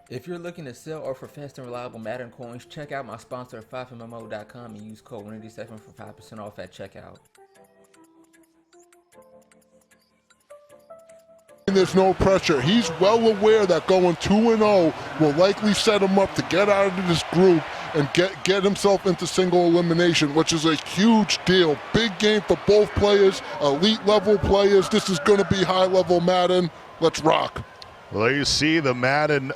If you're looking to sell or for fast and reliable Madden coins, check out my sponsor at 5mmode.com and use code Randy7 for 5% off at checkout. There's no pressure. He's well aware that going 2-0 will likely set him up to get out of this group and get himself into single elimination, which is a huge deal. Big game for both players, elite level players. This is going to be high level Madden. Let's rock. Well, there you see the Madden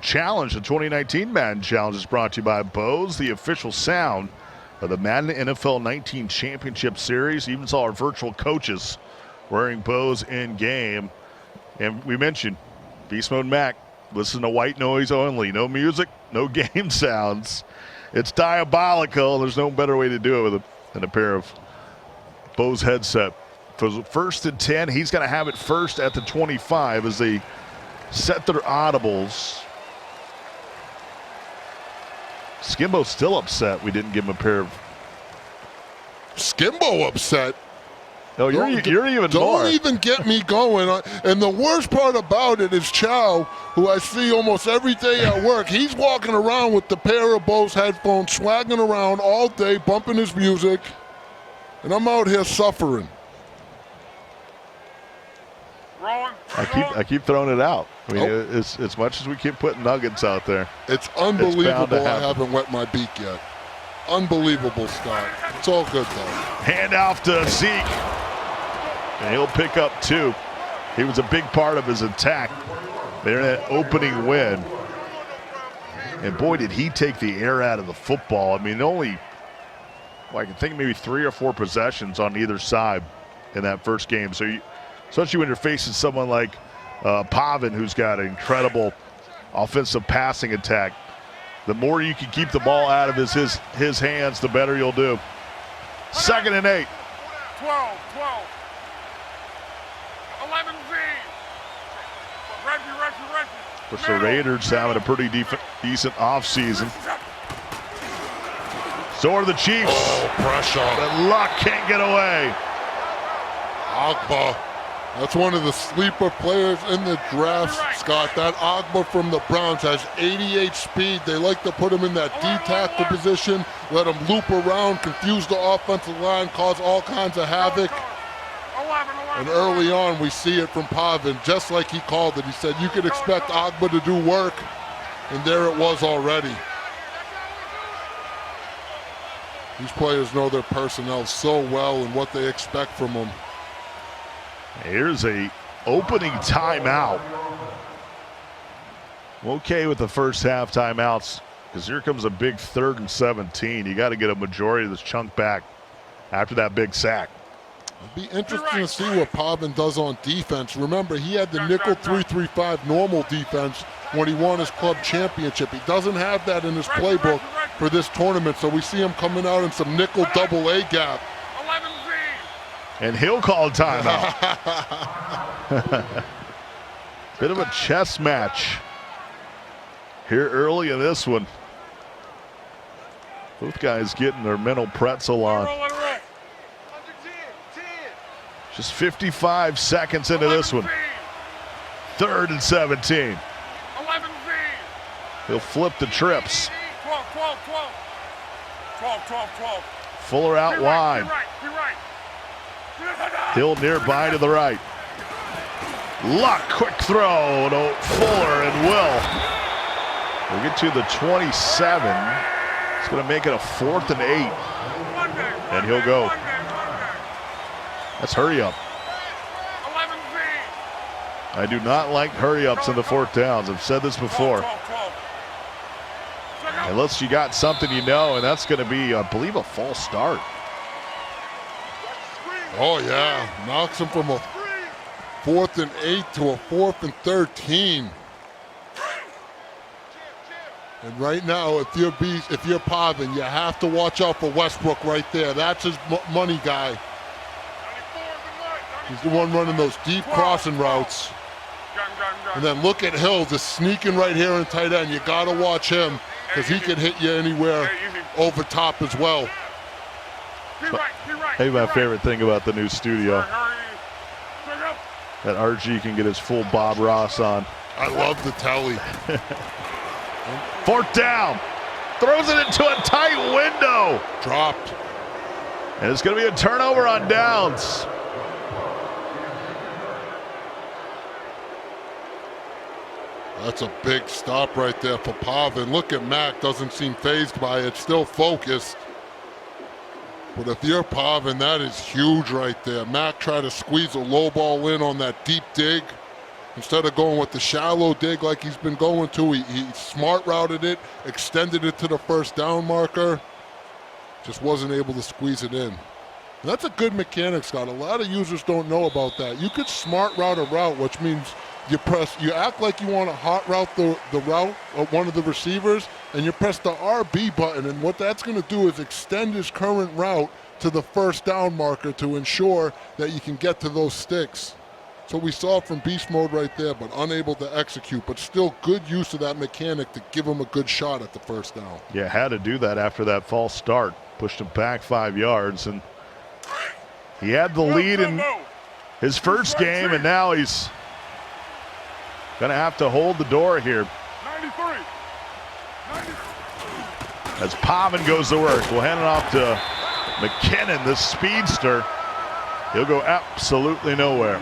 Challenge. The 2019 Madden Challenge is brought to you by Bose, the official sound of the Madden NFL 19 Championship Series. Even saw our virtual coaches wearing Bose in game. And we mentioned BeastModeMac. Listen to white noise only. No music, no game sounds. It's diabolical. There's no better way to do it than a pair of Bose headset. For first and 10, he's going to have it first at the 25 as they set their audibles. Skimbo's still upset we didn't give him a pair of. Skimbo upset? No, you're even more. Don't even get me going. And the worst part about it is Chow, who I see almost every day at work. He's walking around with the pair of Bose headphones, swagging around all day, bumping his music. And I'm out here suffering. I keep throwing it out. I mean, as much as we keep putting nuggets out there. It's unbelievable I haven't wet my beak yet. Unbelievable start. It's all good, though. Handoff to Zeke. And he'll pick up 2. He was a big part of his attack there in that opening win. And boy, did he take the air out of the football. I mean, only, well, I can think maybe 3 or 4 possessions on either side in that first game. So, especially when you're facing someone like Pavan, who's got an incredible offensive passing attack, the more you can keep the ball out of his hands, the better you'll do. 2nd and 8. 12. 11 Z. Reggie. Which the Raiders having a pretty decent offseason. So are the Chiefs. Oh, pressure. But Luck can't get away. Agba. That's one of the sleeper players in the draft, Scott. That Agba from the Browns has 88 speed. They like to put him in that D-tackle position, let him loop around, confuse the offensive line, cause all kinds of havoc. And early on, we see it from Pavan, just like he called it. He said you could expect Agba to do work, and there it was already. These players know their personnel so well and what they expect from them. Here's a opening timeout. Okay with the first half timeouts, because here comes a big 3rd and 17. You got to get a majority of this chunk back after that big sack. It'll be interesting to see what Pavan does on defense. Remember, he had the nickel 3-3-5 normal defense when he won his club championship. He doesn't have that in his playbook for this tournament, so we see him coming out in some nickel double A gap. And he'll call timeout. Bit of a chess match here early in this one. Both guys getting their mental pretzel on. Just 55 seconds into this one. 3rd and 17. He'll flip the trips. 12. Fuller out wide. Hill nearby to the right. Luck, quick throw to Fuller and Will. We'll get to the 27. It's going to make it a 4th and 8. And he'll go. That's hurry up. I do not like hurry ups in the 4th downs. I've said this before. Unless you got something you know, and that's going to be, I believe, a false start. Oh, yeah. Knocks him from a 4th and 8 to a 4th and 13. And right now, if you're Pavan, you have to watch out for Westbrook right there. That's his money guy. He's the one running those deep crossing routes. And then look at Hill just sneaking right here in tight end. You got to watch him because he can hit you anywhere over top as well. Hey, my favorite thing about the new studio, that RG can get his full Bob Ross on. I love the telly. 4th down. Throws it into a tight window. Dropped. And it's going to be a turnover on downs. That's a big stop right there for Pavan. Look at Mac, doesn't seem fazed by it, still focused. But if you're Pavan, that is huge right there. Mac tried to squeeze a low ball in on that deep dig. Instead of going with the shallow dig like he's been going to, he smart routed it, extended it to the 1st down marker. Just wasn't able to squeeze it in. And that's a good mechanic, Scott. A lot of users don't know about that. You could smart route a route, which means you act like you want to hot route the route of one of the receivers, and you press the RB button, and what that's going to do is extend his current route to the 1st down marker to ensure that you can get to those sticks. So we saw it from Beast Mode right there, but unable to execute, but still good use of that mechanic to give him a good shot at the 1st down. Yeah, had to do that after that false start. Pushed him back 5 yards, and he had the lead in his first game, and now he's going to have to hold the door here. 93. As Pavan goes to work. We'll hand it off to McKinnon, the speedster. He'll go absolutely nowhere.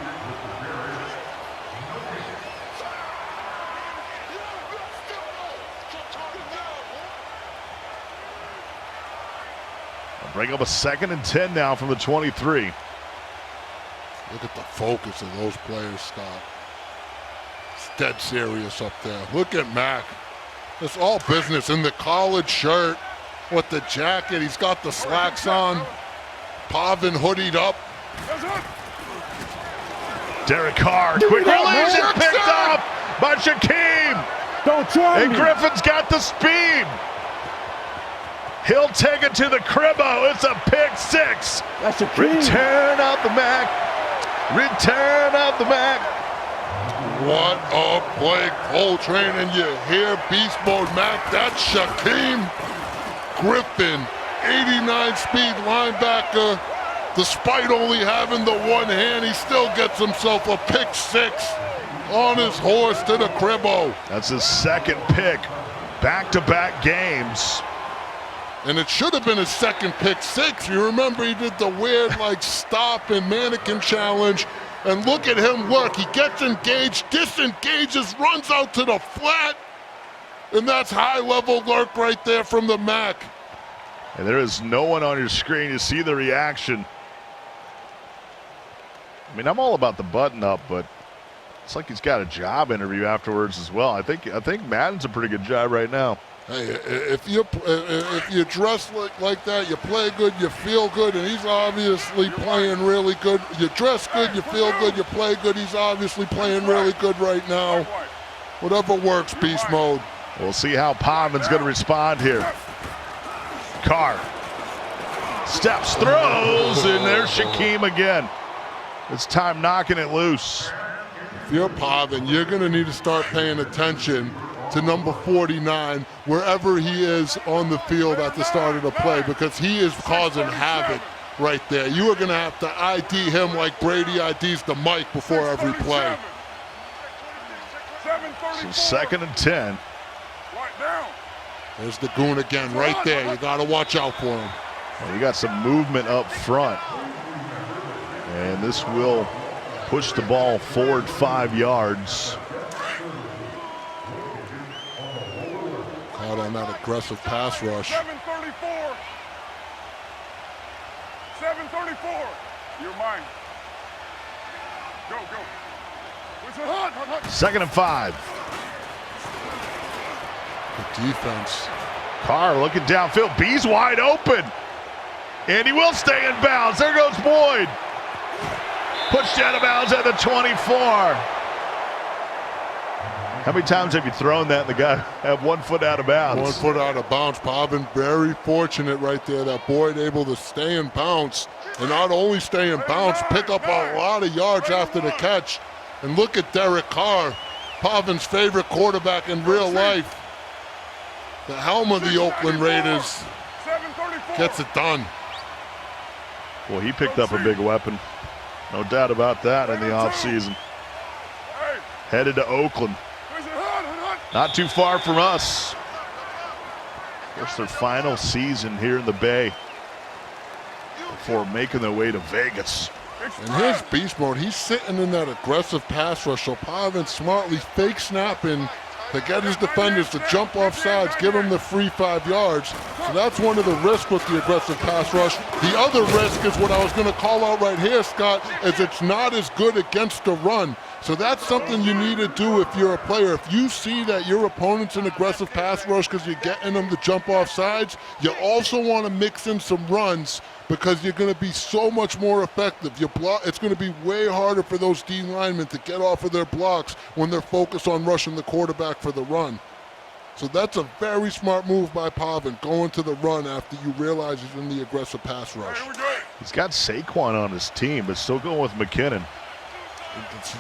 Bring up a 2nd and 10 now from the 23. Look at the focus of those players, Scott. It's dead serious up there. Look at Mac. It's all business in the college shirt with the jacket. He's got the slacks on. Pavan hoodied up. Derek Carr, quick release, and picked up by Shaquem. Don't try And me. Griffin's got the speed. He'll take it to the cribbo. It's a pick 6. That's a clean. Return of the Mac. Return of the Mac. What a play, Coltrane, and you hear Beast Mode Mac. That's Shaquem Griffin, 89 speed linebacker. Despite only having the one hand, he still gets himself a pick 6 on his horse to the cribbo. That's his 2nd pick, back-to-back games. And it should have been his 2nd pick 6. You remember he did the weird stop and mannequin challenge. And look at him work. He gets engaged, disengages, runs out to the flat. And that's high-level lurk right there from the Mac. And there is no one on your screen. You see the reaction. I mean, I'm all about the button-up, but it's like he's got a job interview afterwards as well. I think Madden's a pretty good job right now. Hey, if you dress like that, you play good, you feel good, and he's obviously playing really good. You dress good, you feel good, you play good. He's obviously playing really good right now. Whatever works, Beast Mode. We'll see how Pavan's going to respond here. Carr steps, throws, and there's Shaquem again. It's time knocking it loose. If you're Pavan, you're going to need to start paying attention to number 49, wherever he is on the field at the start of the play, because he is causing havoc right there. You are going to have to ID him like Brady IDs the mic before every play. So 2nd and 10. There's the goon again right there. You got to watch out for him. Well, you got some movement up front. And this will push the ball forward 5 yards. Caught on that aggressive pass rush. 734. 734. You're mine. Go, go. 2nd and 5. Good defense. Carr looking downfield. B's wide open. And he will stay in bounds. There goes Boyd. Pushed out of bounds at the 24. How many times have you thrown that and the guy have 1 foot out of bounds? 1 foot out of bounds. Pavan very fortunate right there that Boyd able to stay in bounds. And not only stay in bounds, pick up a lot of yards after the catch. And look at Derek Carr, Pavan's favorite quarterback in real life. The helm of the Oakland Raiders gets it done. Well, he picked up a big weapon. No doubt about that in the offseason. Headed to Oakland. Not too far from us. It's their final season here in the Bay before making their way to Vegas. In his beast mode, he's sitting in that aggressive pass rush, so Pavan smartly fake snapping to get his defenders to jump off sides, give him the free 5 yards. So that's one of the risks with the aggressive pass rush. The other risk is what I was going to call out right here, Scott, is it's not as good against the run. So that's something you need to do if you're a player. If you see that your opponent's an aggressive pass rush because you're getting them to jump off sides, you also want to mix in some runs because you're going to be so much more effective. It's going to be way harder for those D linemen to get off of their blocks when they're focused on rushing the quarterback for the run. So that's a very smart move by Pavan, going to the run after you realize he's in the aggressive pass rush. He's got Saquon on his team, but still going with McKinnon.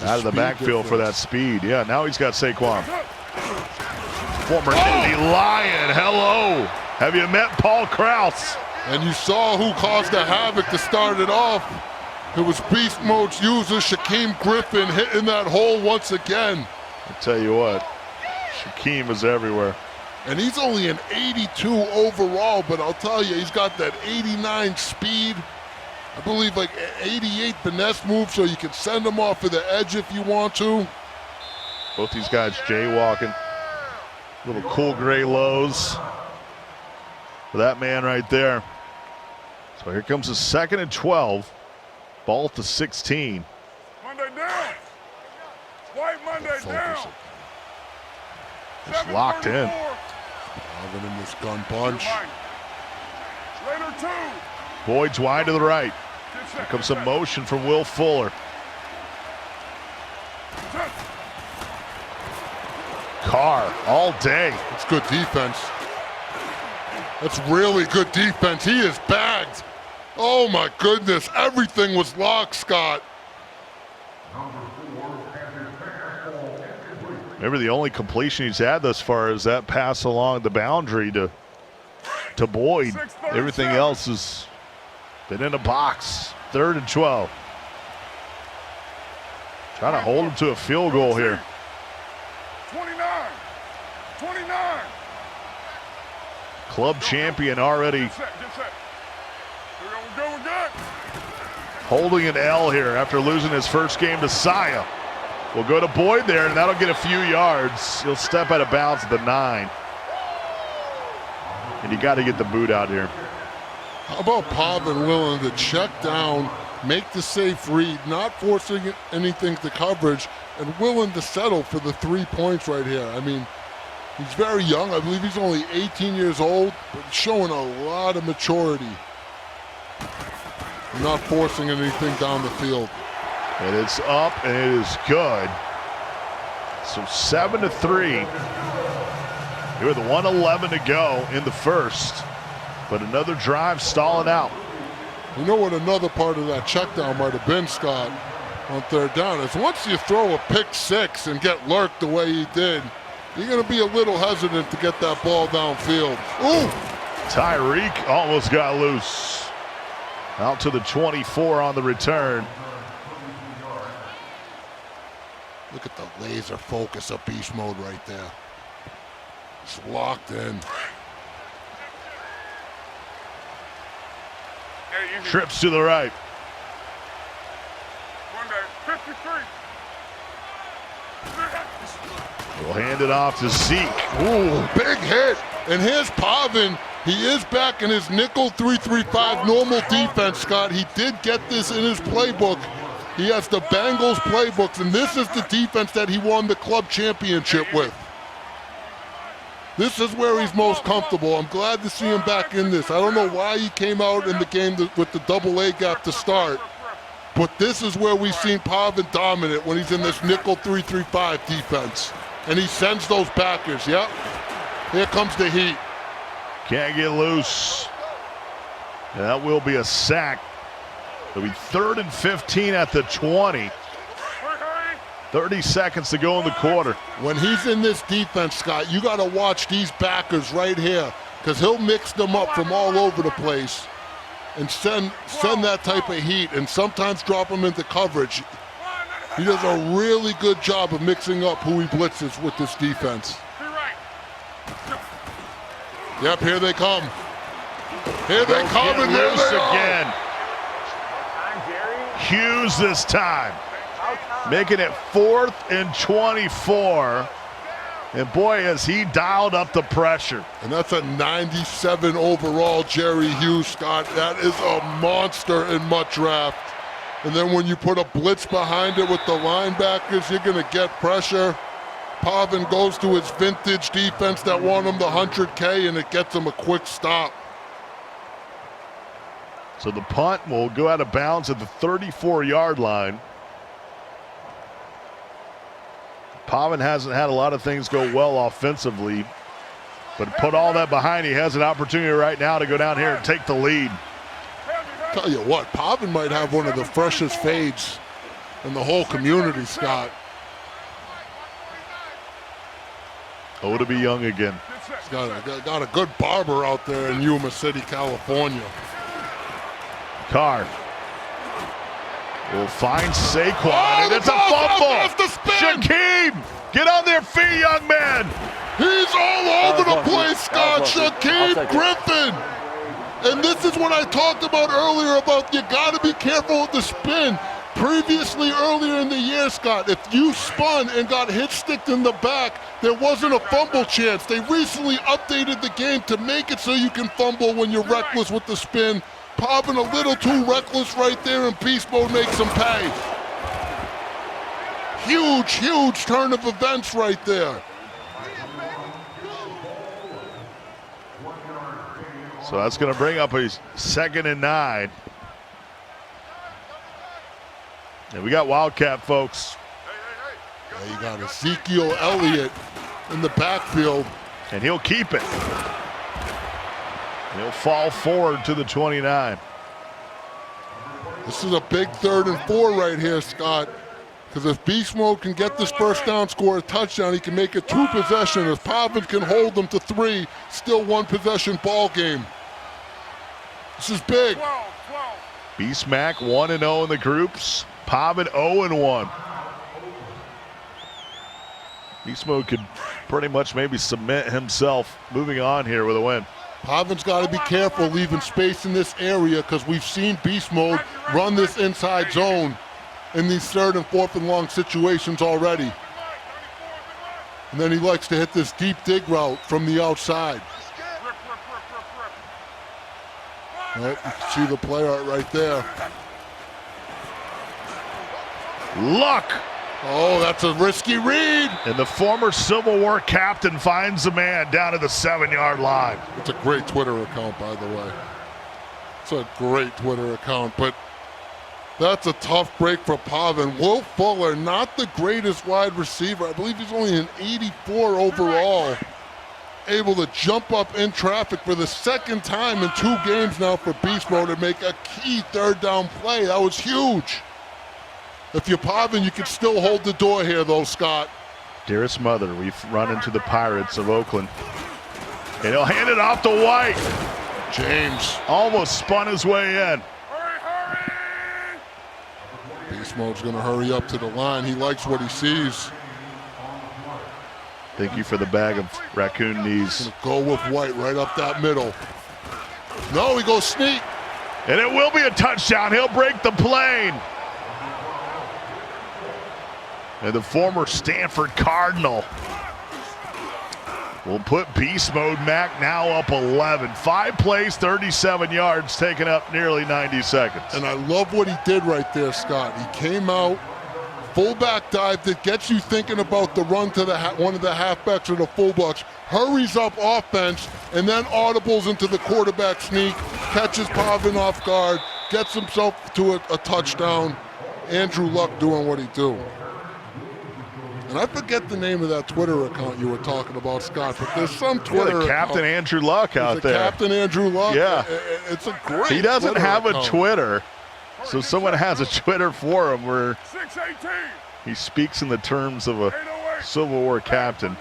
Out of the backfield for that speed. Yeah, now he's got Saquon. Former Navy Lion, hello. Have you met Paul Krause? And you saw who caused the havoc to start it off. It was Beast Mode's user, Shaquem Griffin, hitting that hole once again. I tell you what, Shaquem is everywhere. And he's only an 82 overall, but I'll tell you, he's got that 89 speed. I believe like 88 finesse move, so you can send him off of the edge if you want to. Both these guys jaywalking. Little cool gray lows for that man right there. So here comes the 2nd and 12. Ball at the 16. Monday down. White Monday down. Just locked in. Pavan in this gun bunch. Later two. Boyd's wide to the right. Here comes some motion from Will Fuller. Carr all day. That's good defense. That's really good defense. He is bagged. Oh my goodness, everything was locked, Scott. Maybe the only completion he's had thus far is that pass along the boundary to Boyd. Everything else has been in a box. 3rd and 12. Trying to hold him to a field goal here. 29. Club champion already Get set. We're good. holding an L here after losing his first game to Saya. We'll go to Boyd there, and that'll get a few yards. He'll step out of bounds at the 9. And you got to get the boot out here. How about Pavan willing to check down, make the safe read, not forcing anything to coverage, and willing to settle for the 3 points right here. I mean, he's very young. I believe he's only 18 years old, but showing a lot of maturity. Not forcing anything down the field. And it's up, and it is good. So 7-3. Here with 1:11 to go in the first. But another drive stalling out. You know what another part of that check down might have been, Scott, on 3rd down, is once you throw a pick 6 and get lurked the way he did, you're going to be a little hesitant to get that ball downfield. Ooh! Tyreek almost got loose. Out to the 24 on the return. Look at the laser focus of Beast Mode right there. It's locked in. Trips to the right. Monday, 53. We'll hand it off to Zeke. Ooh, big hit. And here's Pavan. He is back in his nickel 3-3-5 normal defense, Scott. He did get this in his playbook. He has the Bengals playbooks, and this is the defense that he won the club championship with. This is where he's most comfortable. I'm glad to see him back in this. I don't know why he came out in the game with the double A gap to start, but this is where we've seen Pavan dominant when he's in this nickel 3-3-5 defense. And he sends those backers, yep. Here comes the heat. Can't get loose. And that will be a sack. It'll be 3rd and 15 at the 20. 30 seconds to go in the quarter. When he's in this defense, Scott, you got to watch these backers right here because he'll mix them up from all over the place and send that type of heat and sometimes drop them into coverage. He does a really good job of mixing up who he blitzes with this defense. Be Yep, here they come. Here they come, and there they are. Again. Hughes this time. Making it 4th and 24. And boy, has he dialed up the pressure. And that's a 97 overall Jerry Hughes, Scott. That is a monster in MUT draft. And then when you put a blitz behind it with the linebackers, you're going to get pressure. Pavan goes to his vintage defense that won him the 100K, and it gets him a quick stop. So the punt will go out of bounds at the 34-yard line. Pavan hasn't had a lot of things go well offensively, but put all that behind, he has an opportunity right now to go down here and take the lead. Tell you what, Pavan might have one of the freshest fades in the whole community, Scott. Oh, to be young again. He's got a good barber out there in Yuma City, California. Carr will find Saquon, and it's a fumble. Shaquem, get on their feet, young man. He's all over the place, Scott. Shaquem Griffin. And this is what I talked about earlier about you got to be careful with the spin. Previously, earlier in the year, Scott, if you spun and got hit sticked in the back, there wasn't a fumble chance. They recently updated the game to make it so you can fumble when you're reckless with the spin. Pavan a little too reckless right there, and Beast Mode makes him pay. Huge, huge turn of events right there. So that's going to bring up a 2nd and 9. And we got Wildcat, folks. Yeah, you got Ezekiel Elliott in the backfield. And he'll keep it. He'll fall forward to the 29. This is a big 3rd and 4 right here, Scott. Because if Beast Mode can get this first down, score a touchdown, he can make it 2 possession. If Pavan can hold them to 3, still 1 possession ball game. This is big. BeastModeMac 1-0 in the groups. Pavan 0-1. Beast Mode could pretty much maybe cement himself moving on here with a win. Pavan's got to be careful leaving space in this area because we've seen Beast Mode run this inside zone in these 3rd and 4th and long situations already. And then he likes to hit this deep dig route from the outside. Right, you can see the play art right there. Luck. Oh, that's a risky read. And the former Civil War captain finds the man down at the 7-yard line. It's a great Twitter account, by the way. It's a great Twitter account, but that's a tough break for Pavan. Will Fuller, not the greatest wide receiver. I believe he's only an 84 overall. Able to jump up in traffic for the 2nd time in 2 games now for Beast Mode and make a key 3rd down play. That was huge. If you're Pavan, you can still hold the door here, though, Scott. Dearest mother, we've run into the Pirates of Oakland. And he'll hand it off to White. James almost spun his way in. Beast Mode's going to hurry up to the line. He likes what he sees. Thank you for the bag of raccoon knees. Go with White right up that middle. No, he goes sneak. And it will be a touchdown. He'll break the plane. And the former Stanford Cardinal will put BeastModeMac now up 11. 5 plays, 37 yards, taking up nearly 90 seconds. And I love what he did right there, Scott. He came out, fullback dive that gets you thinking about the run to the one of the halfbacks or the fullbacks, hurries up offense, and then audibles into the quarterback sneak, catches Pavan off guard, gets himself to a touchdown. Andrew Luck doing what he do. And I forget the name of that Twitter account you were talking about, Scott, but there's some Twitter account. Captain Andrew Luck out there. Captain Andrew Luck. Yeah. It's a great He doesn't Twitter have account. a Twitter, so someone has a Twitter for him where 618. he speaks in the terms of a Civil War captain.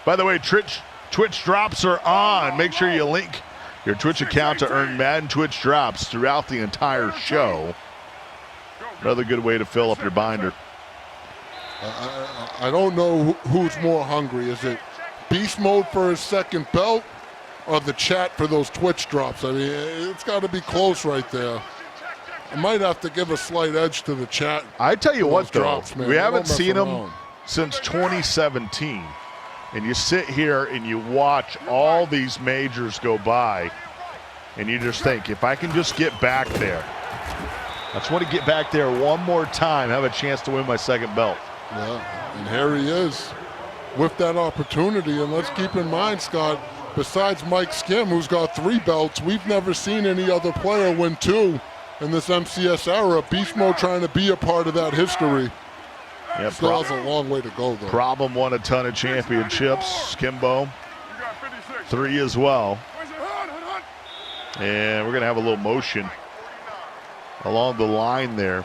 By the way, Twitch drops are on. Make sure you link your Twitch account to earn Madden Twitch drops throughout the entire show. Another good way to fill up your binder. I don't know who's more hungry. Is it beast mode for his second belt or the chat for those Twitch drops. I mean, it's got to be close right there. I might have to give a slight edge to the chat. I tell you what, though, drops, man. we haven't Don't mess seen him around. since 2017. And you sit here and you watch all these majors go by, and you just think, if I can just get back there, I just want to get back there one more time, have a chance to win my second belt. Yeah, and here he is with that opportunity. And let's keep in mind, Scott, besides Mike Skim, who's got 3 belts, we've never seen any other player win 2 in this MCS era. Beast Mode trying to be a part of that history. Yeah, Still has a long way to go, though. Problem won a ton of championships. Kimbo, 3 as well. And we're going to have a little motion along the line there.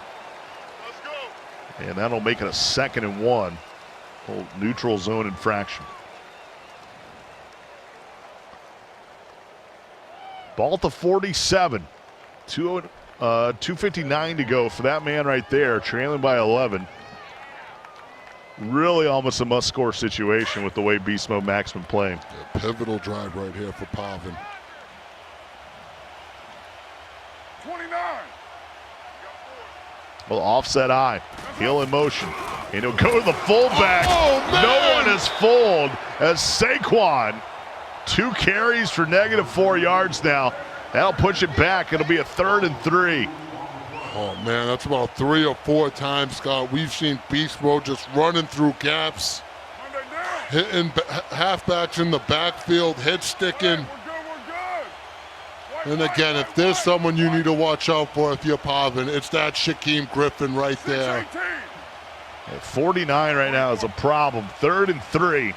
And that'll make it a 2nd and 1. Little neutral zone infraction. Ball to 47. 2:59 to go for that man right there, trailing by 11. Really almost a must-score situation with the way BeastModeMac's been playing. A pivotal drive right here for Pavan. 29. Well, offset eye, heel in motion, and he'll go to the fullback. Oh, man. No one is fooled as Saquon. 2 carries for -4 yards now. That'll push it back. It'll be a 3rd and 3. Oh, man, that's about 3 or 4 times, Scott. We've seen Beast Mode just running through gaps, hitting halfbacks in the backfield, head sticking. And again, if there's someone you need to watch out for if you're Pavan, it's that Shaquem Griffin right there. At 49 right now is a problem. 3rd and 3.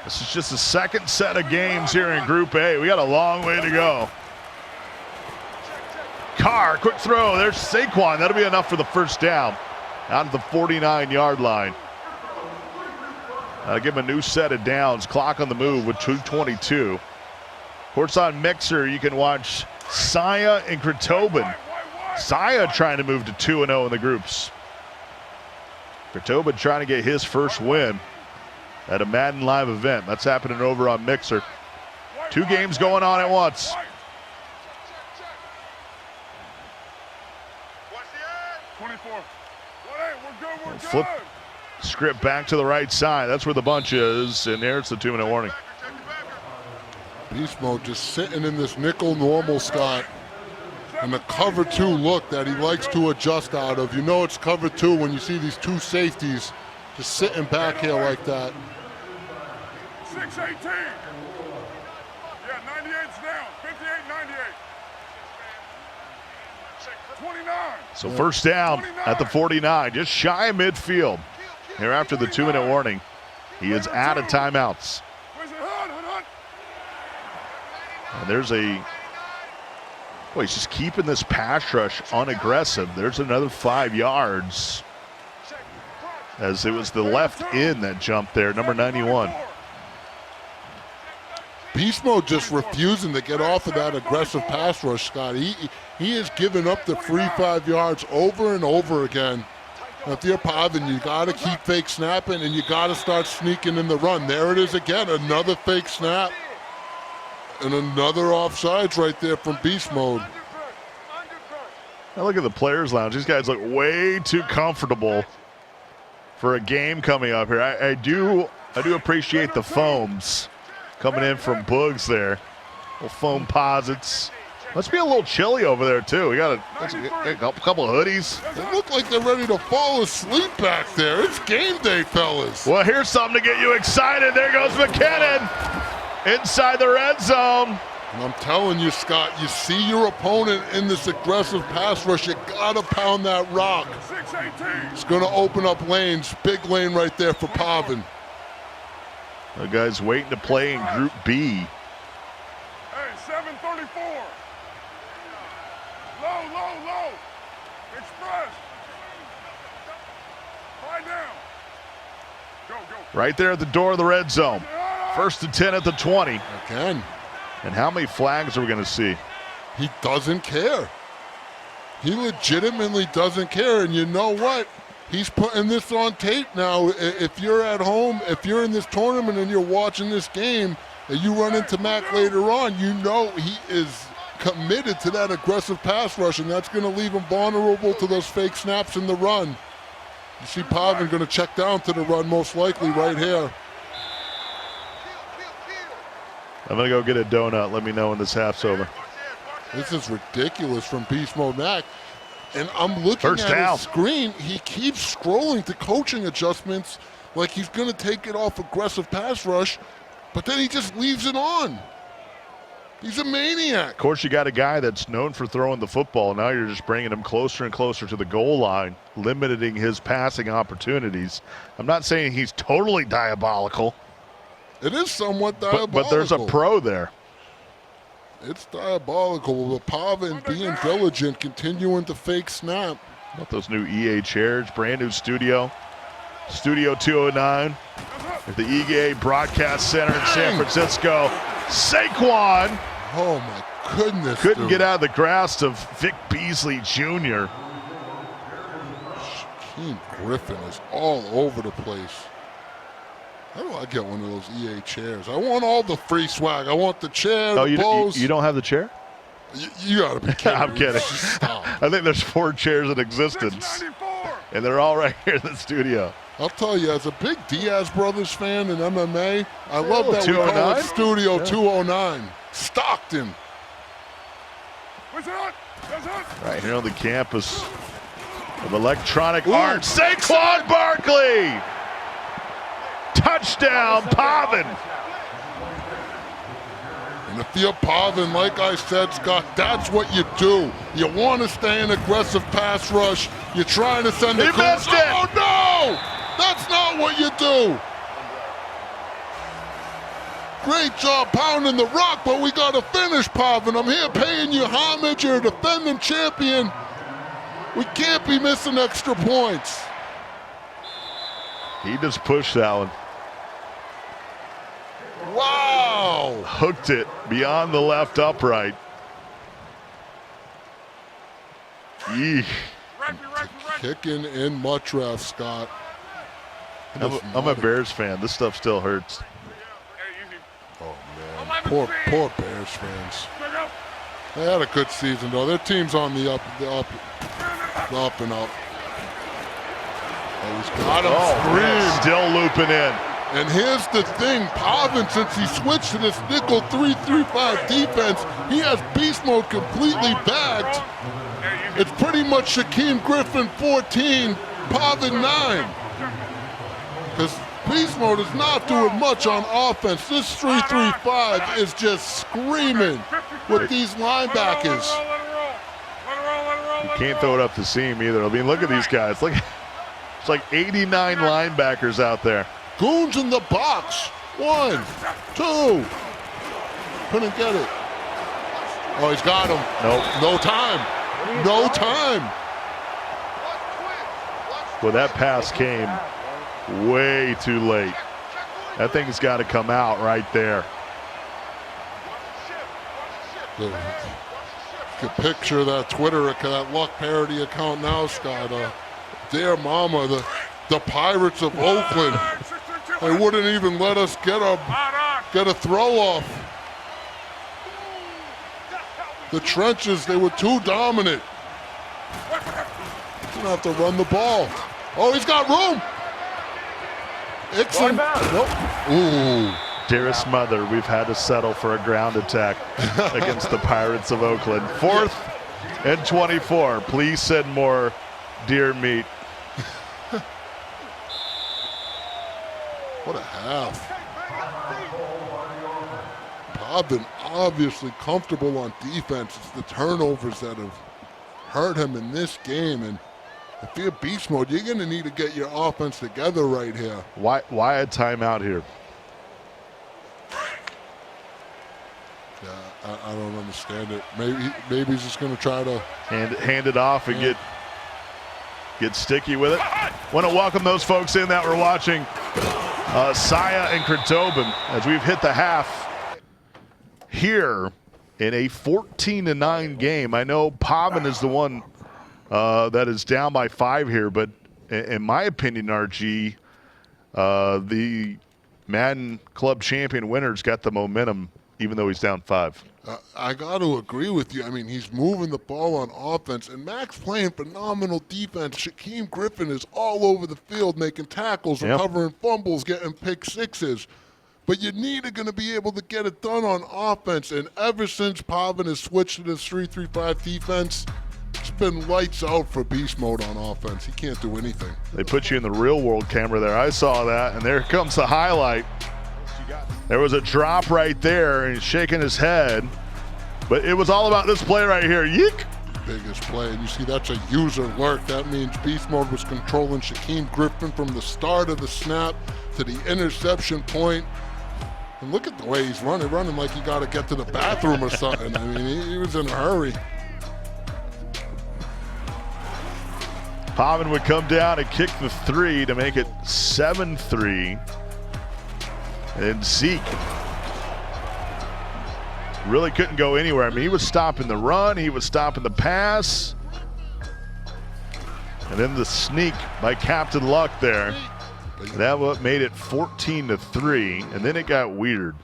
This is just the 2nd set of games here in Group A. We got a long way to go. Carr, quick throw. There's Saquon. That'll be enough for the 1st down. Out of the 49-yard line. Give him a new set of downs. Clock on the move with 2:22. Of course, on Mixer, you can watch Saya and Kretobin. Saya trying to move to 2-0 in the groups. Kretobin trying to get his first win at a Madden Live event. That's happening over on Mixer. 2 games going on at once. Flip script back to the right side. That's where the bunch is, and there's the 2-minute warning. Beast Mode just sitting in this nickel normal, Scott. And the cover 2 look that he likes to adjust out of. You know it's cover 2 when you see these 2 safeties just sitting back here like that. 6-18. Yeah, 98's down. 58-98. 29. So 1st down at the 49, just shy of midfield. Here after the 2-minute warning, he is out of timeouts. And there's a, boy, he's just keeping this pass rush unaggressive. There's another 5 yards as it was the left end that jumped there, number 91. Beast Mode just refusing to get off of that aggressive pass rush, Scott. He is giving up the free 5 yards over and over again. Now, if you're Pavan, you got to keep fake snapping and you got to start sneaking in the run. There it is again, another fake snap. And another offsides right there from Beast Mode. Now look at the players' lounge. These guys look way too comfortable for a game coming up here. I do appreciate the foams coming in from Boogs there. Little foam posits. Must be a little chilly over there too. We got a couple of hoodies. They look like they're ready to fall asleep back there. It's game day, fellas. Well, here's something to get you excited. There goes McKinnon inside the red zone. And I'm telling you, Scott, you see your opponent in this aggressive pass rush, you gotta pound that rock. 6-18. It's gonna open up lanes. Big lane right there for Pavan. The guy's waiting to play in Group B. Hey, 7-34. Low. Express. Lie down. Go. Right there at the door of the red zone. 1st and 10 at the 20. Again, And how many flags are we going to see? he doesn't care. He legitimately doesn't care. And you know what? He's putting this on tape now. If you're at home, if you're in this tournament and you're watching this game and you run into Mac later on, you know he is committed to that aggressive pass rush, and that's going to leave him vulnerable to those fake snaps in the run. You see Pavan going to check down to the run most likely right here. I'm going to go get a donut. Let me know when this half's over. This is ridiculous from BeastModeMac. And I'm looking First at down. his screen. He keeps scrolling to coaching adjustments like he's going to take it off aggressive pass rush, but then he just leaves it on. He's a maniac. Of course, you got a guy that's known for throwing the football. Now you're just bringing him closer and closer to the goal line, limiting his passing opportunities. I'm not saying he's totally diabolical. It is somewhat diabolical. But there's a pro there. It's diabolical. With Pavan being diligent, continuing to fake snap. About those new EA chairs, brand new studio. Studio 209 at the EA Broadcast Center in San Francisco. Saquon. Oh my goodness. Couldn't get out of the grasp of Vic Beasley Jr. Shaquem Griffin is all over the place. How do I get one of those EA chairs? I want all the free swag. I want the chair, the pose. You don't have the chair? You gotta be kidding I'm me. kidding. Stop. I think there's 4 chairs in existence, and they're all right here in the studio. I'll tell you, as a big Diaz Brothers fan in MMA, I love that we call 209? it Studio 209. Stockton. Right here on the campus of Electronic Arts. Saquon Barkley! Touchdown, Pavan! And if you're Pavan, like I said, Scott, that's what you do. You want to stay in aggressive pass rush. You're trying to send the He missed it! Oh, no! That's not what you do. Great job pounding the rock, but we got to finish, Pavan. I'm here paying you homage. You're a defending champion. We can't be missing extra points. He just pushed that one. Wow! Hooked it beyond the left upright. Eesh. Kicking in Mutraf, Scott. I'm a Bears fan. This stuff still hurts. Oh, man. Poor Bears fans. They had a good season, though. Their team's on the up and up. Oh, he's got him. Scream. Still looping in. And here's the thing, Pavan, since he switched to this nickel 3-3-5 defense, he has beast mode completely bagged. It's pretty much Shaquem Griffin 14, Pavan 9. Because beast mode is not doing much on offense. This 3-3-5 is just screaming with these linebackers. You can't throw it up the seam either. I mean, look at these guys. Look, it's like 89 linebackers out there. Goons in the box. 1, 2. Couldn't get it. Oh, he's got him. Nope. No time. No time. Well, that pass came way too late. That thing's got to come out right there. You can picture that Twitter account, that Luck parody account now, Scott. Dear Mama, the Pirates of Oakland. They wouldn't even let us get a throw off. The trenches, they were too dominant. He's gonna have to run the ball. Oh, he's got room. Ixon. Nope. Ooh. Dearest mother, we've had to settle for a ground attack against the Pirates of Oakland. 4th and 24. Please send more deer meat. What a half. Pavan obviously comfortable on defense. It's the turnovers that have hurt him in this game. And if you're beast mode, you're going to need to get your offense together right here. Why a timeout here? Yeah, I don't understand it. Maybe he's just going to try to hand it off and get sticky with it. Want to welcome those folks in that were watching Saya and Krotobin as we've hit the half here in a 14-9 game. I know Pavan is the one that is down by 5 here, but in my opinion, RG, the Madden Club Champion winner's got the momentum, even though he's down 5. I got to agree with you. I mean, he's moving the ball on offense, and Mac's playing phenomenal defense. Shaquem Griffin is all over the field making tackles, recovering fumbles, getting pick sixes. But you need to be able to get it done on offense, and ever since Pavan has switched to this 3-3-5 defense, it's been lights out for beast mode on offense. He can't do anything. They put you in the real world camera there. I saw that, and there comes the highlight. There was a drop right there, and he's shaking his head. But it was all about this play right here. Yeek! Biggest play, and you see that's a user lurk. That means beast mode was controlling Shaquem Griffin from the start of the snap to the interception point. And look at the way he's running like he got to get to the bathroom or something. I mean, he was in a hurry. Pavan would come down and kick the 3 to make it 7-3. And Zeke really couldn't go anywhere. I mean, he was stopping the run, he was stopping the pass. And then the sneak by Captain Luck there. That what made it 14-3, and then it got weird.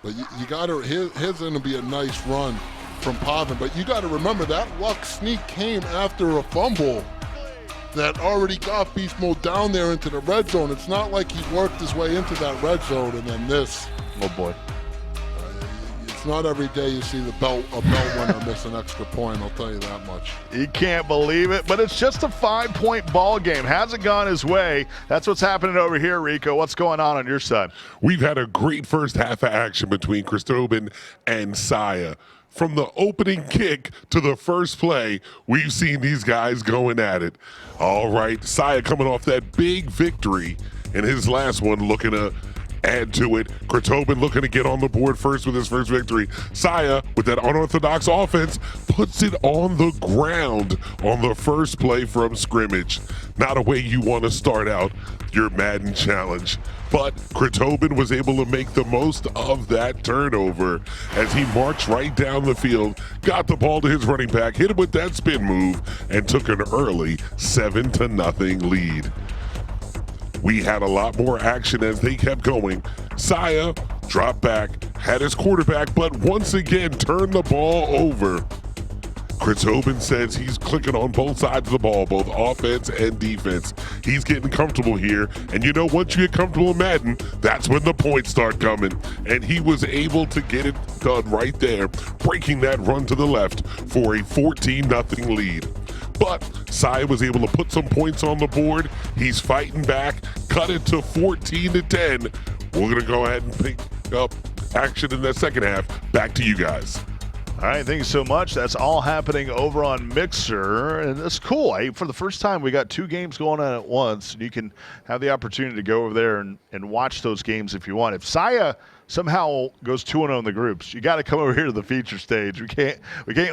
But you got to, here's going to be a nice run from Pavan, but you got to remember that Luck sneak came after a fumble that already got beast mode down there into the red zone. It's not like he worked his way into that red zone and then this. Oh boy. It's not every day you see a belt winner miss an extra point, I'll tell you that much. You can't believe it, but it's just a 5-point ball game. Hasn't gone his way. That's what's happening over here, Rico. What's going on your side? We've had a great first half of action between Christobin and Saya. From the opening kick to the first play, we've seen these guys going at it. All right, Saya coming off that big victory, and his last one looking to add to it. Christobin looking to get on the board first with his first victory. Saya, with that unorthodox offense, puts it on the ground on the first play from scrimmage. Not a way you want to start out your Madden challenge. But Christobin was able to make the most of that turnover as he marched right down the field, got the ball to his running back, hit him with that spin move, and took an early 7-0 lead. We had a lot more action as they kept going. Saya dropped back, had his quarterback, but once again turned the ball over. Christobin says he's clicking on both sides of the ball, both offense and defense. He's getting comfortable here, and you know, once you get comfortable in Madden, that's when the points start coming. And he was able to get it done right there, breaking that run to the left for a 14-0 lead. But Saya was able to put some points on the board. He's fighting back, cut it to 14-10. We're going to go ahead and pick up action in the second half. Back to you guys. All right, thank you so much. That's all happening over on Mixer, and it's cool. For the first time, we got 2 games going on at once, and you can have the opportunity to go over there and watch those games if you want. If Saya somehow goes 2-0 in the groups, you got to come over here to the feature stage. We can't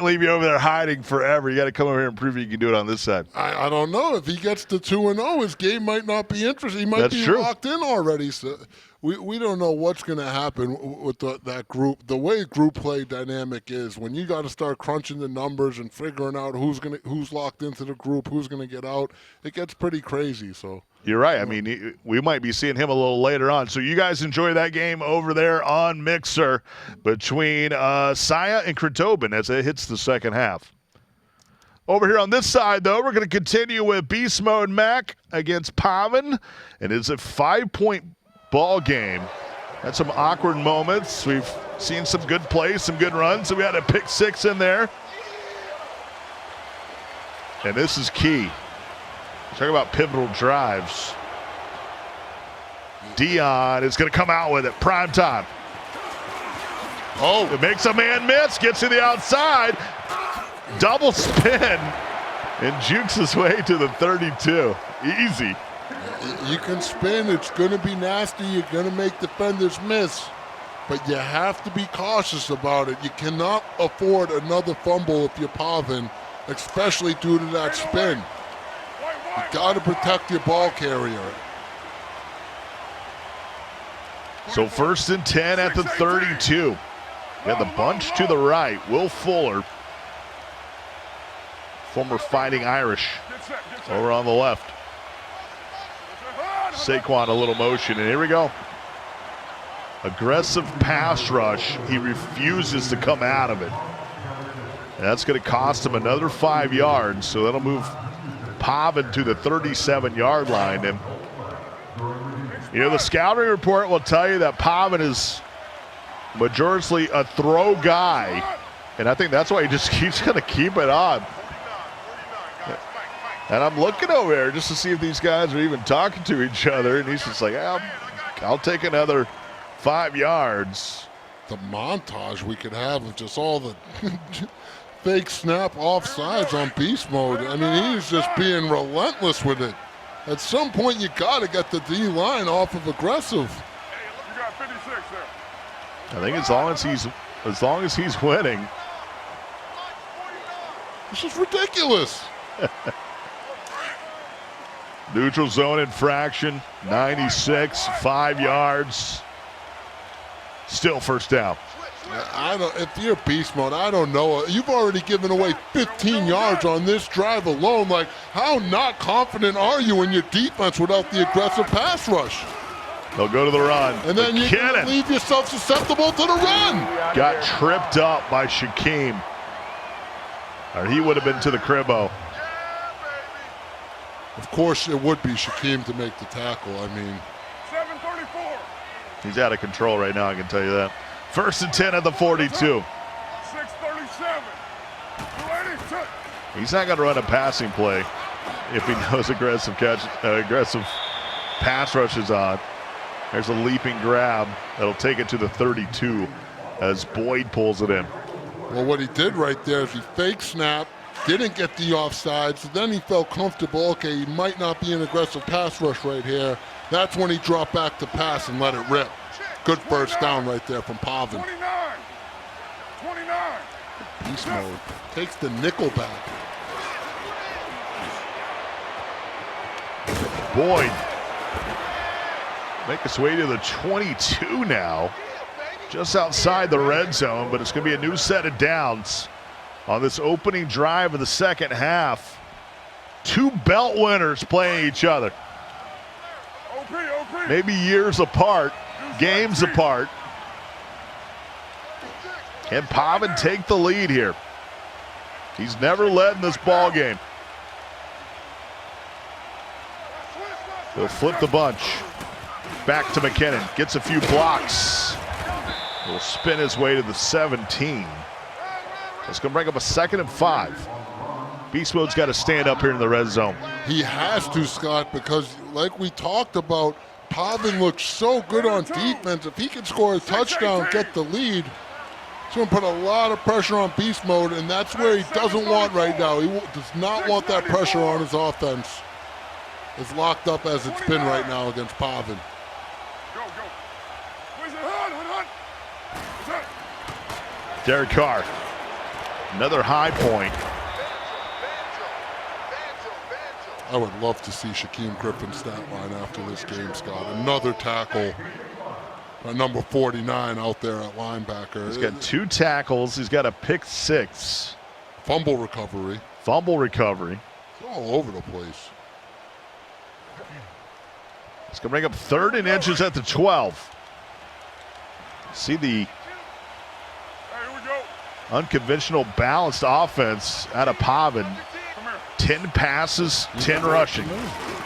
leave you over there hiding forever. You got to come over here and prove you can do it on this side. I don't know. If he gets to 2-0, his game might not be interesting. He might be locked in already. So we don't know what's going to happen with that group. The way group play dynamic is, when you got to start crunching the numbers and figuring out who's locked into the group, who's going to get out, it gets pretty crazy. So you're right. I mean, we might be seeing him a little later on. So you guys enjoy that game over there on Mixer between Saya and Christobin as it hits the second half. Over here on this side, though, we're going to continue with BeastModeMac against Pavan, and it's a 5-point ball game. Had some awkward moments. We've seen some good plays, some good runs. So we had a pick 6 in there. And this is key. Talk about pivotal drives. Dion is going to come out with it. Prime time. Oh, it makes a man miss. Gets to the outside. Double spin. And jukes his way to the 32. Easy. You can spin. It's going to be nasty. You're going to make defenders miss. But you have to be cautious about it. You cannot afford another fumble if you're Pavan, especially due to that spin. You got to protect your ball carrier. So 1st and 10 at the 32. Yeah, the bunch to the right. Will Fuller, former Fighting Irish, over on the left. Saquon a little motion, and here we go. Aggressive pass rush. He refuses to come out of it. And that's going to cost him another 5 yards, so that'll move Pavan to the 37-yard line. And you know, the scouting report will tell you that Pavan is majorly a throw guy, and I think that's why he just keeps going to keep it on. And I'm looking over there just to see if these guys are even talking to each other, and he's just like, I'll take another 5 yards. The montage we could have of just all the fake snap offsides on beast mode. I mean, he's just being relentless with it. At some point, you got to get the D-line off of aggressive. You got 56 there. I think as long as he's winning. This is ridiculous. Neutral zone infraction, 96, 5 yards. Still first down. If you're beast mode, I don't know. You've already given away 15 yards on this drive alone. Like, how not confident are you in your defense without the aggressive pass rush? They'll go to the run. And then you leave yourself susceptible to the run. Got tripped up by Shaquem. Or he would have been to the cribbo. Of course, it would be Shaquem to make the tackle. I mean, 7:34. He's out of control right now, I can tell you that. 1st and 10 at the 42. 6:37. 282. He's not going to run a passing play if he knows aggressive pass rush is on. There's a leaping grab that'll take it to the 32 as Boyd pulls it in. well, what he did right there is he fake snapped, didn't get the offside, so then he felt comfortable. Okay, he might not be an aggressive pass rush right here. That's when he dropped back to pass and let it rip. Good first down right there from Pavan. 29. Beast mode takes the nickel back. Boyd make his way to the 22 now. Just outside the red zone, but it's going to be a new set of downs on this opening drive of the second half. 2 belt winners playing each other. Maybe years apart, games apart. Can Pavan take the lead here? He's never led in this ball game. He'll flip the bunch. Back to McKinnon. Gets a few blocks. He'll spin his way to the 17. It's going to bring up a 2nd and 5. Beast Mode's got to stand up here in the red zone. He has to, Scott, because like we talked about, Pavan looks so good on defense. If he can score a touchdown, get the lead, it's going to put a lot of pressure on Beast Mode, and that's where he doesn't want right now. He does not want that pressure on his offense. As locked up as it's been right now against Pavan. Derek Carr, another high point. I would love to see Shaquem Griffin's stat line after this game, Scott. Another tackle by number 49 out there at linebacker. He's got 2 tackles. He's got a pick 6. Fumble recovery. It's all over the place. It's going to bring up 3rd and inches at the 12. See the unconventional balanced offense out of Pavan. 10 passes, 10 rushing.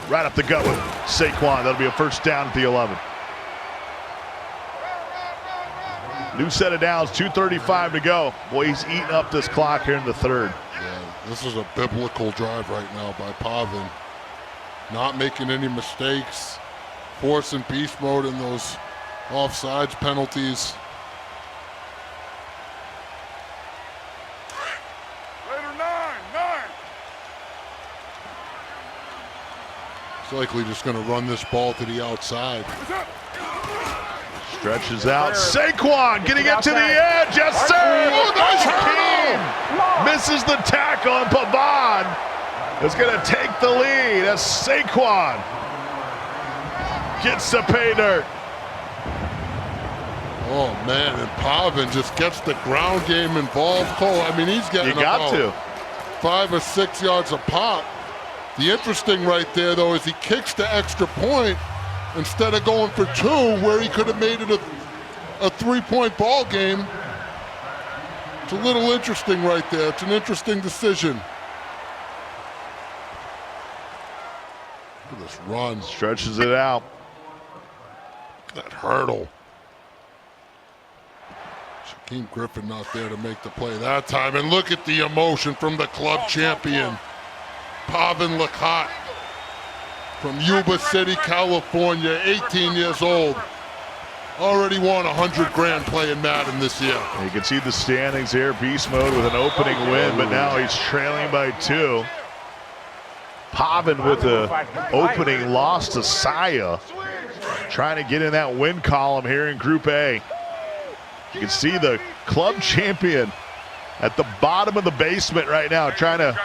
Right up the gut with Saquon. That'll be a first down at the 11. New set of downs, 2:35 to go. Boy, he's eating up this clock here in the 3rd. Yeah, this is a biblical drive right now by Pavan. Not making any mistakes. Forcing beast mode in those offsides penalties. He's likely just going to run this ball to the outside. Stretches out. Saquon getting it to the edge. Yes, sir. Oh, nice misses the tackle, and Pavan is going to take the lead as Saquon gets the pay dirt. Oh, man, and Pavan just gets the ground game involved. Cole, I mean, he's getting about 5 or 6 yards a pop. The interesting right there, though, is he kicks the extra point, instead of going for 2 where he could have made it a 3-point ball game. It's a little interesting right there. It's an interesting decision. Look at this run. Stretches it out. That hurdle. Shaquem Griffin not there to make the play that time. And look at the emotion from the club champion, Pavan Lakat from Yuba City, California, 18 years old. Already won $100 grand playing Madden this year. You can see the standings here. Beast Mode with an opening win, but now he's trailing by 2. Pavan with the opening loss to Saya. Trying to get in that win column here in Group A. You can see the club champion at the bottom of the basement right now, trying to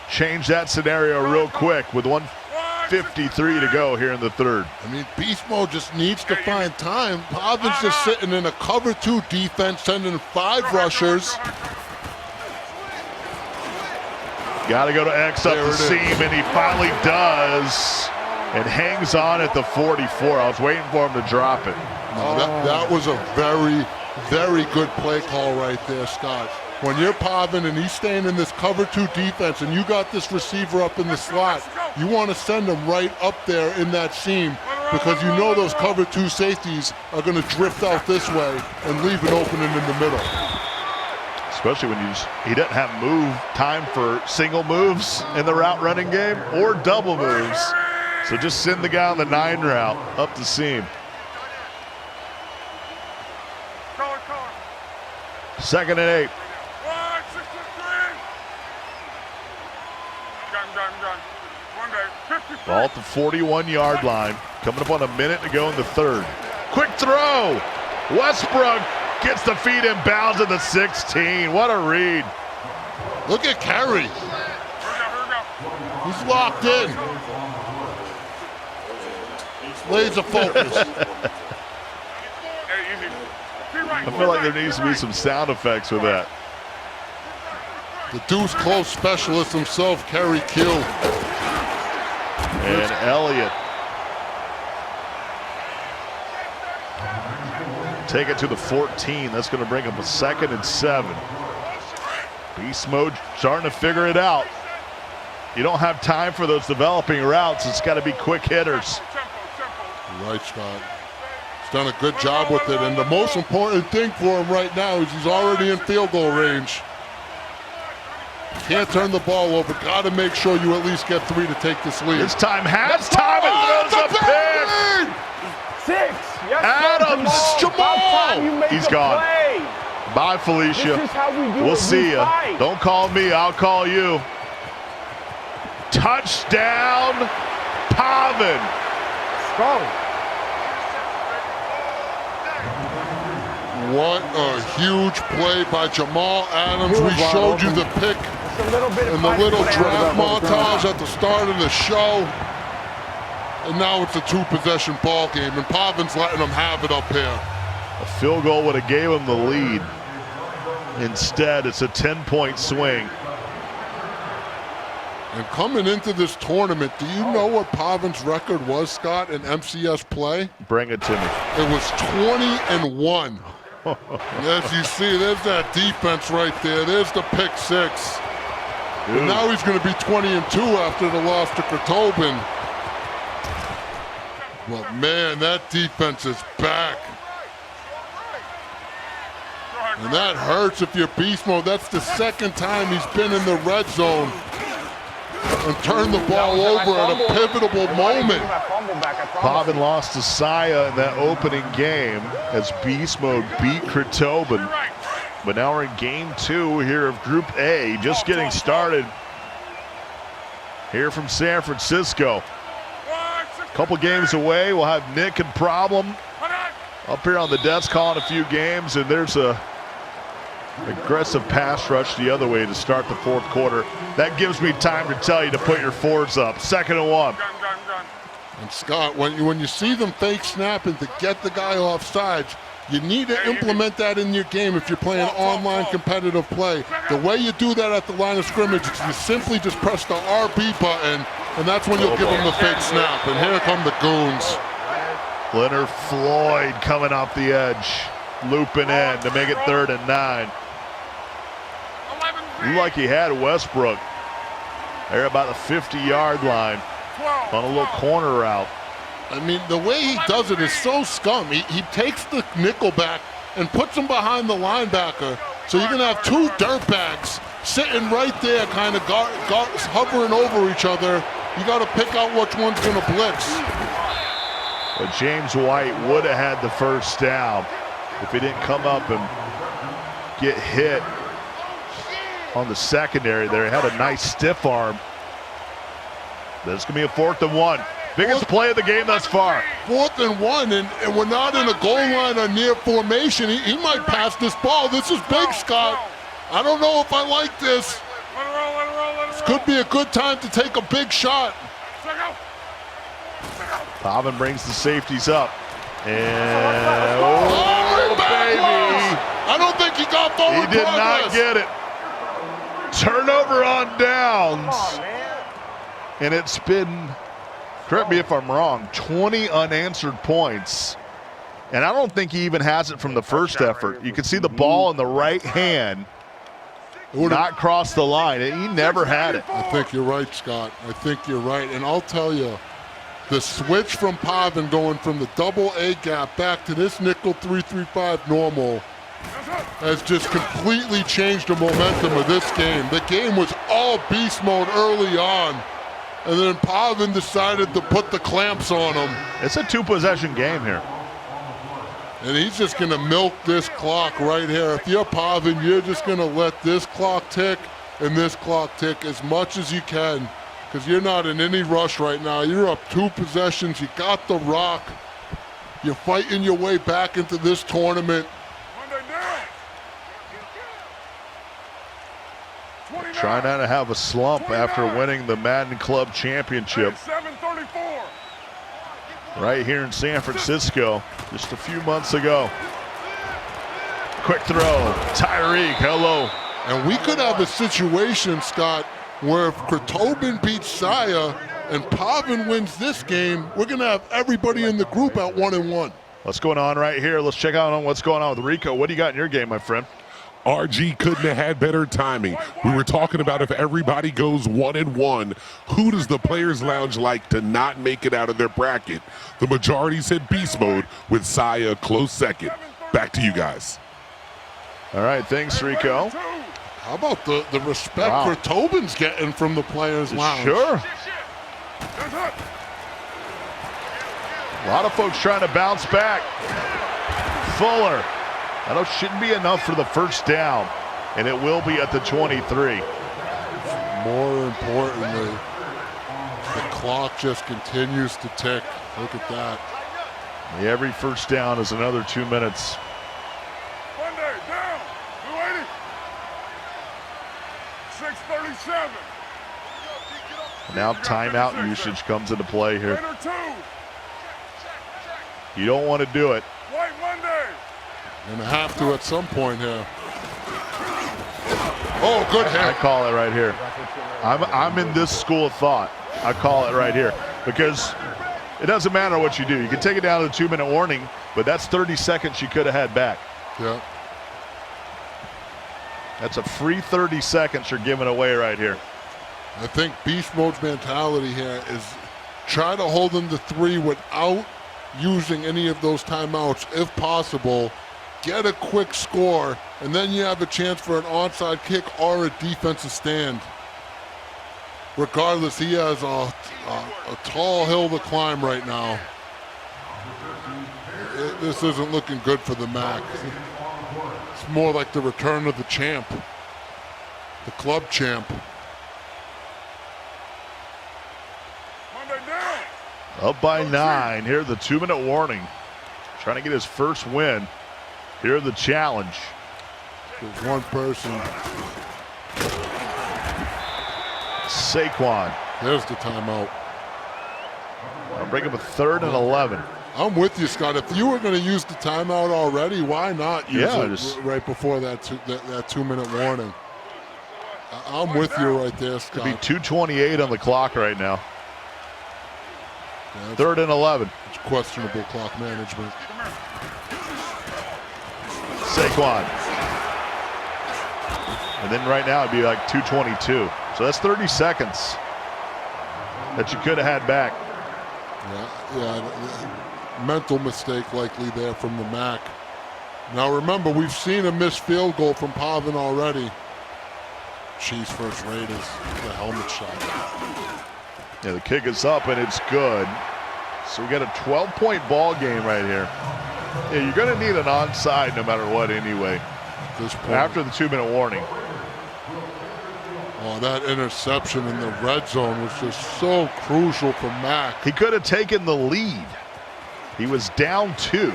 change that scenario real quick with 1:53 to go here in the third. I mean, Beast Mode just needs to find time. Pavan's just sitting in a cover 2 defense, sending 5 rushers. Got to go to X up the seam, and he finally does, and hangs on at the 44. I was waiting for him to drop it. No, that was a very, very good play call right there, Scott. When you're Pavan and he's staying in this cover 2 defense and you got this receiver up in the slot, you want to send him right up there in that seam because you know those cover 2 safeties are going to drift out this way and leave an opening in the middle. Especially when he doesn't have time for single moves in the route running game or double moves. So just send the guy on the 9 route up the seam. Second and 8. Ball at the 41-yard line. Coming up on a minute to go in the third. Quick throw. Westbrook gets the feet in bounds at the 16. What a read. Look at Kerry. He's locked in. Laser focus. I feel like there needs to be some sound effects with that. The deuce close specialist himself, Kerry Kill. And Elliott. Take it to the 14. That's going to bring up a 2nd and 7. Beast Mode starting to figure it out. You don't have time for those developing routes. It's got to be quick hitters. Right, Scott. He's done a good job with it. And the most important thing for him right now is he's already in field goal range. Can't turn the ball over. Got to make sure you at least get 3 to take this lead. This time has time and throws a pick. 6. Yes, Adams, Jamal. He's gone. Play. Bye, Felicia. This is how we do We'll it. see you. Fight. Don't call me. I'll call you. Touchdown, Pavan. Strong. What a huge play by Jamal Adams. We showed you the pick and the little draft montage at the start of the show. And now it's a 2-possession ball game, and Pavan's letting them have it up here. A field goal would have gave him the lead. Instead, it's a 10-point swing. And coming into this tournament, do you know what Pavan's record was, Scott, in MCS play? Bring it to me. It was 20-1. As you see, there's that defense right there. There's the pick 6. And now he's going to be 20-2 after the loss to Krtobin. But man, that defense is back. And that hurts if you're Beast Mode. That's the 2nd time he's been in the red zone and turned the ball over at a pivotal moment. Pavan lost to Saya in that opening game as Beast Mode beat Krtobin. But now we're in game 2 here of Group A, just getting started here from San Francisco. Couple games away, we'll have Nick and Problem up here on the desk calling a few games, and there's a aggressive pass rush the other way to start the 4th quarter. That gives me time to tell you to put your forwards up. 2nd and 1. And Scott, when you see them fake snapping to get the guy off sides, you need to implement that in your game if you're playing online competitive play. The way you do that at the line of scrimmage is you simply just press the RB button and that's when you'll give him the fake snap. And here come the goons. Leonard Floyd coming off the edge, looping in to make it 3rd and 9. Looked like he had Westbrook there about the 50-yard line on a little corner route. I mean, the way he does it is so scum. He takes the nickel back and puts him behind the linebacker. So you're going to have two dirtbags sitting right there, kind of hovering over each other. You got to pick out which one's going to blitz. But James White would have had the first down if he didn't come up and get hit on the secondary there. He had a nice stiff arm. This is going to be a 4th and 1. Biggest play of the game thus far. 4th and 1, and we're not in a goal line or near formation. He might pass this ball. This is big, Scott. I don't know if I like this. This could be a good time to take a big shot. Pavan brings the safeties up. And, oh, baby. I don't think he got forward He did progress. not get it. Turnover on downs. And it's been, correct me if I'm wrong, 20 unanswered points. And I don't think he even has it from the first effort. You can see the ball in the right hand not cross the line. He never had it. I think you're right, Scott. I think you're right. And I'll tell you, the switch from Pavan going from the double A gap back to this nickel 3-3-5 normal has just completely changed the momentum of this game. The game was all beast mode early on, and then Pavan decided to put the clamps on him. It's a 2-possession game here. And he's just going to milk this clock right here. If you're Pavan, you're just going to let this clock tick and this clock tick as much as you can, because you're not in any rush right now. You're up 2 possessions. You got the rock. You're fighting your way back into this tournament. Try not to have a slump after winning the Madden Club Championship right here in San Francisco just a few months ago. Quick throw, Tyreek, hello. And we could have a situation, Scott, where if Krotobin beats Saya and Pavan wins this game, we're going to have everybody in the group at 1-1. What's going on right here? Let's check out on what's going on with Rico. What do you got in your game, my friend? RG couldn't have had better timing. We were talking about if everybody goes 1-1, who does the Players Lounge like to not make it out of their bracket? The majority said beast mode, with Saya a close second. Back to you guys. All right, thanks, Rico. How about the respect Krotobin's getting from the Players Lounge? Sure. A lot of folks trying to bounce back. Fuller. That shouldn't be enough for the first down, and it will be at the 23. More importantly, the clock just continues to tick. Look at that. Every first down is another 2 minutes. Monday, down, 280. 637. Now timeout usage comes into play here. You don't want to do it. White Monday. Gonna have to at some point here. Oh, good hit. I call it right here. I'm in this school of thought. I call it right here because it doesn't matter what you do. You can take it down to the 2-minute warning, but that's 30 seconds you could have had back. Yeah. That's a free 30 seconds you're giving away right here. I think Beast Mode's mentality here is try to hold them to 3 without using any of those timeouts if possible. Get a quick score, and then you have a chance for an onside kick or a defensive stand. Regardless, he has a tall hill to climb right now. This isn't looking good for the Mac. It's more like the return of the champ, the club champ. Up by 9. Here, the 2-minute warning. Trying to get his first win. Here, the challenge. There's one person. Saquon. There's the timeout. I'll bring up a 3rd and 11. I'm with you, Scott. If you were going to use the timeout already, why not use it right before that 2-minute warning? I'm with you right there, Scott. Could be 2:28 on the clock right now. Yeah, 3rd and 11. it's questionable clock management. Saquon. And then right now it'd be like 2:22. So that's 30 seconds that you could have had back. Yeah, mental mistake likely there from the Mac. Now remember, we've seen a missed field goal from Pavan already. Chiefs versus Raiders, the helmet shot. Yeah, the kick is up and it's good. So we got a 12-point ball game right here. Yeah, you're going to need an onside no matter what anyway. At this point. After the 2-minute warning. Oh, that interception in the red zone was just so crucial for Mac. He could have taken the lead. He was down 2.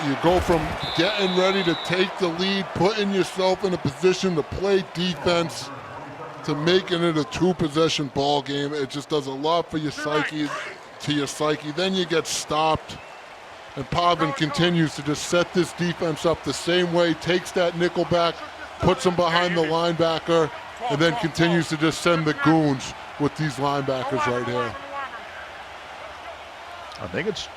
You go from getting ready to take the lead, putting yourself in a position to play defense, to making it a 2-possession ball game. It just does a lot for your psyche, Then you get stopped, and Pavan continues to just set this defense up the same way, takes that nickel back, puts him behind the linebacker, and then continues to just send the goons with these linebackers right here. I think it's,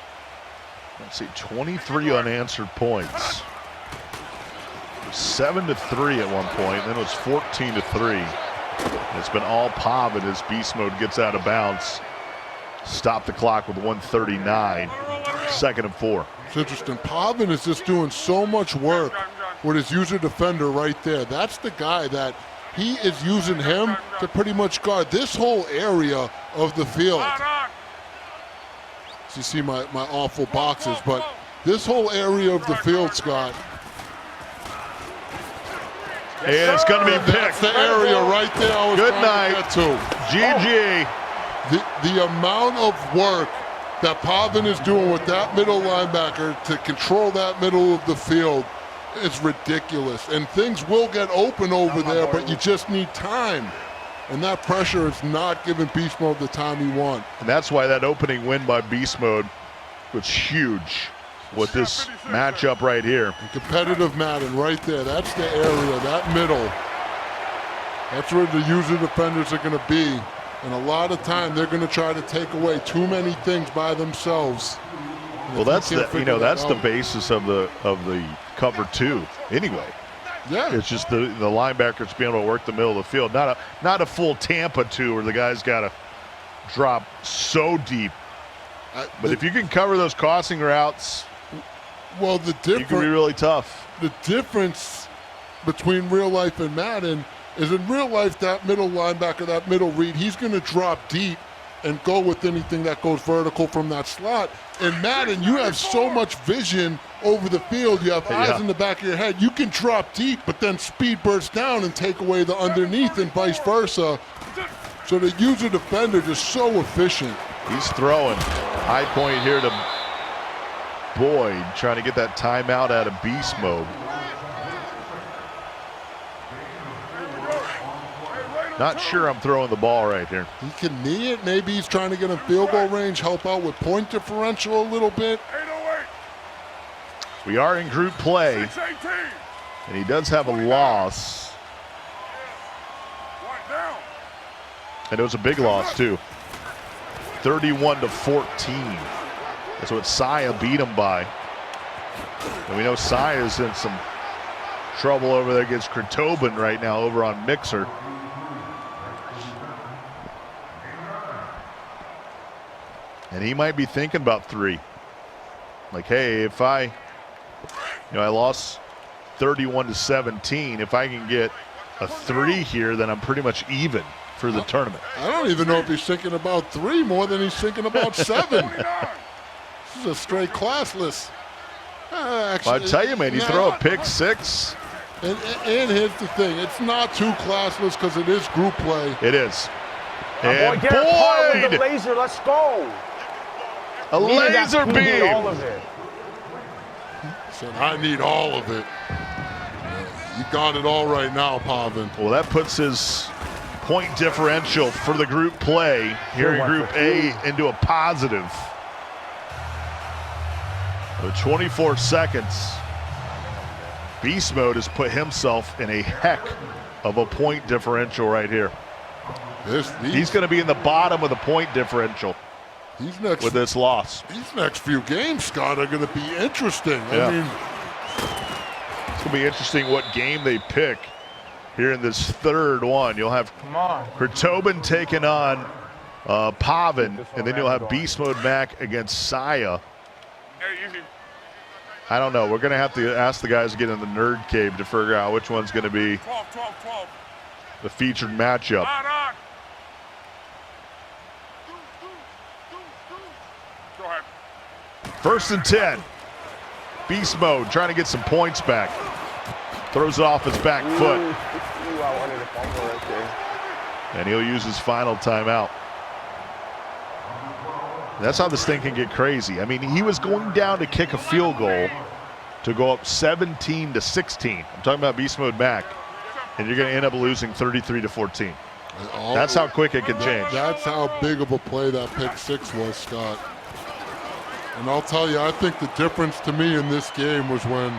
let's see, 23 unanswered points. 7-3 at one point, then it was 14-3. It's been all Pavan as Beast Mode gets out of bounds. Stop the clock with 1:39. 2nd and 4. It's interesting. Pavan is just doing so much work with his user defender right there. That's the guy that he is using him to pretty much guard this whole area of the field. So you see my awful boxes, but this whole area of the field, Scott. It's going to be That's picked. the area right there I was Good trying night. to get to. GG. The amount of work that Pavan is doing with that middle linebacker to control that middle of the field is ridiculous. And things will get open over there, but you just need time. And that pressure is not giving Beast Mode the time he wants. And that's why that opening win by Beast Mode was huge with this matchup right here. And competitive Madden right there. That's the area, that middle. That's where the user defenders are going to be. And a lot of time they're going to try to take away too many things by themselves. And Well, if that's you the can't figure that's that the out- basis of the cover 2 anyway. Yeah. It's just the linebackers being able to work the middle of the field, not a full Tampa 2 where the guy's got to drop so deep. But if you can cover those crossing routes, well, the you can be really tough. The difference between real life and Madden is in real life, that middle linebacker, that middle read, he's going to drop deep and go with anything that goes vertical from that slot. In Madden, you have so much vision over the field. You have eyes in the back of your head. You can drop deep, but then speed burst down and take away the underneath and vice versa. So the user defender is so efficient. He's throwing. High point here to Boyd, trying to get that timeout out of Beast Mode. Not sure I'm throwing the ball right here. He can knee it. Maybe he's trying to get in field goal range, help out with point differential a little bit. We are in group play, and he does have a loss. And it was a big loss, too. 31-14. That's what Saya beat him by. And we know Saya's in some trouble over there against Krotobin right now over on Mixer. And he might be thinking about 3. Like, hey, if I lost 31-17. If I can get a 3 here, then I'm pretty much even for the tournament. I don't even know if he's thinking about 3 more than he's thinking about 7. This is a straight classless. Actually, I tell you, man, you throw a pick 6. And here's the thing. It's not too classless because it is group play. It is. And And Garrett Paul with the Boyd! laser. Let's go. A Needed that laser speed, all beam! of it. Said, I need all of it. You got it all right now, Pavan. Well, that puts his point differential for the group play here in Group A into a positive. With 24 seconds, Beast Mode has put himself in a heck of a point differential right here. He's going to be in the bottom of the point differential with this loss. These next few games, Scott, are going to be interesting. Yeah. I mean, it's going to be interesting what game they pick here in this third one. You'll have Krtobin taking on Pavan, and then you'll have BeastModeMac against Saya. I don't know. We're going to have to ask the guys to get in the nerd cave to figure out which one's going to be 12. the featured matchup. On. Go ahead. 1st and 10. Beast Mode trying to get some points back. Throws it off his back foot. And he'll use his final timeout. That's how this thing can get crazy. I mean, he was going down to kick a field goal to go up 17-16. I'm talking about BeastModeMac. And you're going to end up losing 33-14. That's how quick it can change. That's how big of a play that pick six was, Scott. And I'll tell you, I think the difference to me in this game was when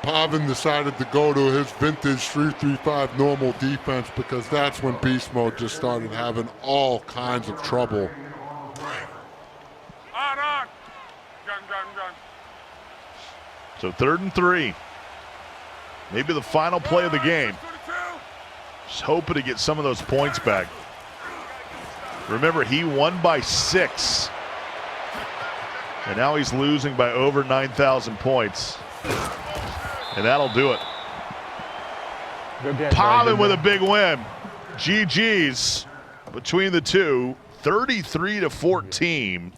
Pavan decided to go to his vintage 3-3-5 normal defense, because that's when Beast Mode just started having all kinds of trouble. On. Gun. So 3rd and 3. Maybe the final play of the game. Just hoping to get some of those points back. Remember, he won by 6. And now he's losing by over 9,000 points. And that'll do it. Pavan with a big win. GG's between the two. 33-14.